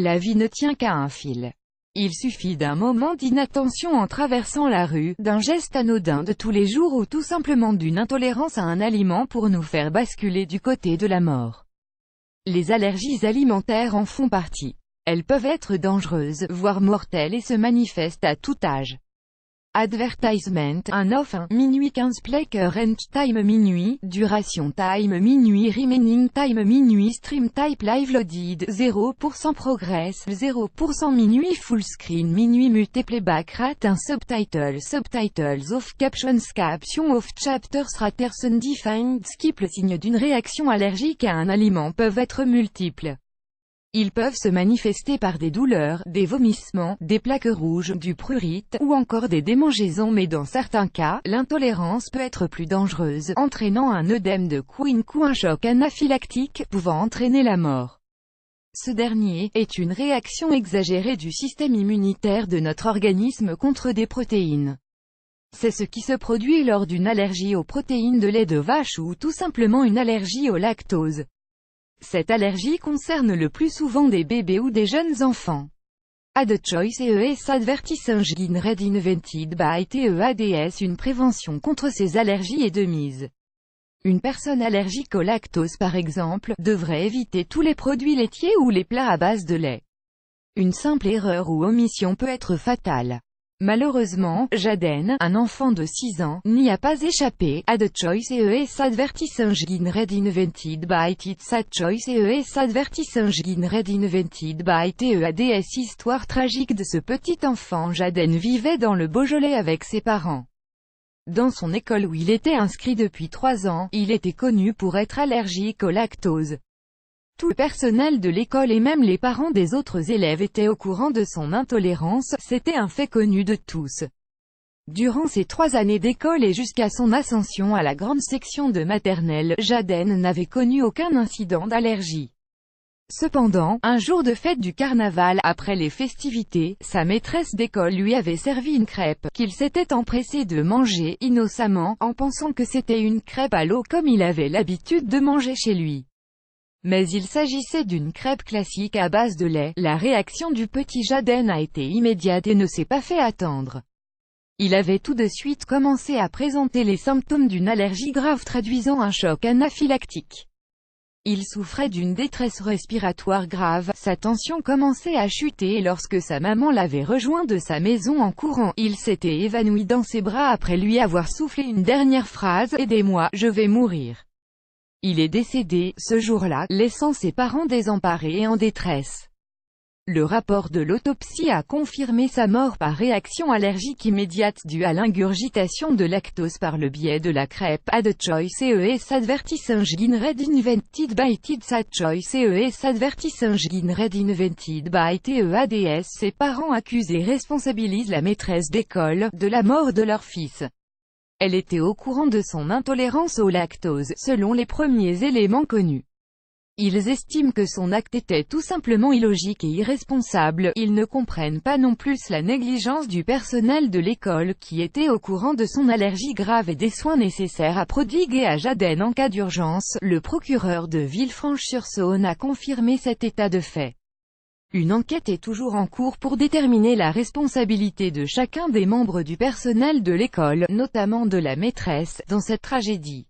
La vie ne tient qu'à un fil. Il suffit d'un moment d'inattention en traversant la rue, d'un geste anodin de tous les jours ou tout simplement d'une intolérance à un aliment pour nous faire basculer du côté de la mort. Les allergies alimentaires en font partie. Elles peuvent être dangereuses, voire mortelles et se manifestent à tout âge. Advertisement, un off, minuit 15 Player range time minuit, duration time minuit remaining time minuit stream type live loaded, 0% progress, 0% minuit full screen minuit mute playback rate un subtitles off captions off chapters raters undefined skip. Le signe d'une réaction allergique à un aliment peuvent être multiples. Ils peuvent se manifester par des douleurs, des vomissements, des plaques rouges, du prurite, ou encore des démangeaisons, mais dans certains cas, l'intolérance peut être plus dangereuse, entraînant un œdème de Queen ou un choc anaphylactique, pouvant entraîner la mort. Ce dernier est une réaction exagérée du système immunitaire de notre organisme contre des protéines. C'est ce qui se produit lors d'une allergie aux protéines de lait de vache ou tout simplement une allergie au lactose. Cette allergie concerne le plus souvent des bébés ou des jeunes enfants. Ad choice ES advertising red invented by TEADS. Une prévention contre ces allergies est de mise. Une personne allergique au lactose par exemple, devrait éviter tous les produits laitiers ou les plats à base de lait. Une simple erreur ou omission peut être fatale. Malheureusement, Jaden, un enfant de 6 ans, n'y a pas échappé. Ad choice ES advertising red invented by Ad choice ES advertising red invented by TEADS. Histoire tragique de ce petit enfant. Jaden vivait dans le Beaujolais avec ses parents. Dans son école où il était inscrit depuis 3 ans, il était connu pour être allergique au lactose. Tout le personnel de l'école et même les parents des autres élèves étaient au courant de son intolérance, c'était un fait connu de tous. Durant ses 3 années d'école et jusqu'à son ascension à la grande section de maternelle, Jaden n'avait connu aucun incident d'allergie. Cependant, un jour de fête du carnaval, après les festivités, sa maîtresse d'école lui avait servi une crêpe, qu'il s'était empressé de manger, innocemment, en pensant que c'était une crêpe à l'eau comme il avait l'habitude de manger chez lui. Mais il s'agissait d'une crêpe classique à base de lait. La réaction du petit Jaden a été immédiate et ne s'est pas fait attendre. Il avait tout de suite commencé à présenter les symptômes d'une allergie grave traduisant un choc anaphylactique. Il souffrait d'une détresse respiratoire grave, sa tension commençait à chuter et lorsque sa maman l'avait rejoint de sa maison en courant, il s'était évanoui dans ses bras après lui avoir soufflé une dernière phrase « Aidez-moi, je vais mourir ». Il est décédé, ce jour-là, laissant ses parents désemparés et en détresse. Le rapport de l'autopsie a confirmé sa mort par réaction allergique immédiate due à l'ingurgitation de lactose par le biais de la crêpe. Ad choice ES advertising red invented by Ad choice ES advertising red invented by TEADS. Ses parents accusent et responsabilisent la maîtresse d'école de la mort de leur fils. Elle était au courant de son intolérance au lactose, selon les premiers éléments connus. Ils estiment que son acte était tout simplement illogique et irresponsable. Ils ne comprennent pas non plus la négligence du personnel de l'école qui était au courant de son allergie grave et des soins nécessaires à prodiguer à Jaden en cas d'urgence. Le procureur de Villefranche-sur-Saône a confirmé cet état de fait. Une enquête est toujours en cours pour déterminer la responsabilité de chacun des membres du personnel de l'école, notamment de la maîtresse, dans cette tragédie.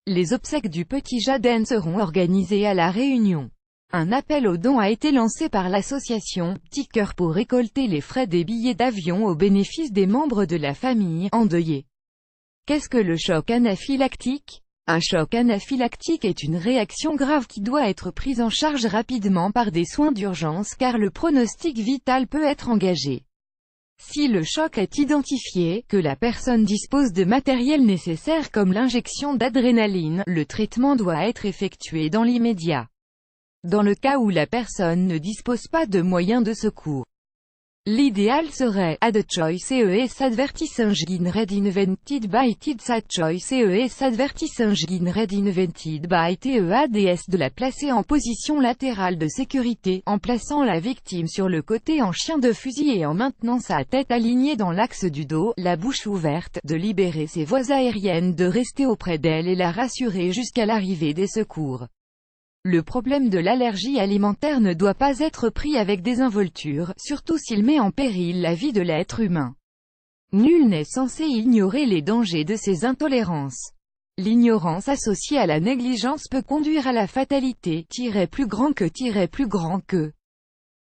Les obsèques du petit Jaden seront organisées à La Réunion. Un appel aux dons a été lancé par l'association Petit Cœur pour récolter les frais des billets d'avion au bénéfice des membres de la famille endeuillés. Qu'est-ce que le choc anaphylactique ? Un choc anaphylactique est une réaction grave qui doit être prise en charge rapidement par des soins d'urgence car le pronostic vital peut être engagé. Si le choc est identifié, que la personne dispose de matériel nécessaire comme l'injection d'adrénaline, le traitement doit être effectué dans l'immédiat. Dans le cas où la personne ne dispose pas de moyens de secours, l'idéal serait Ad choice ES advertising red invented by Ad choice ES advertising red invented by TEADS de la placer en position latérale de sécurité, en plaçant la victime sur le côté en chien de fusil et en maintenant sa tête alignée dans l'axe du dos, la bouche ouverte, de libérer ses voies aériennes, de rester auprès d'elle et la rassurer jusqu'à l'arrivée des secours. Le problème de l'allergie alimentaire ne doit pas être pris avec désinvolture, surtout s'il met en péril la vie de l'être humain. Nul n'est censé ignorer les dangers de ces intolérances. L'ignorance associée à la négligence peut conduire à la fatalité, plus grand que.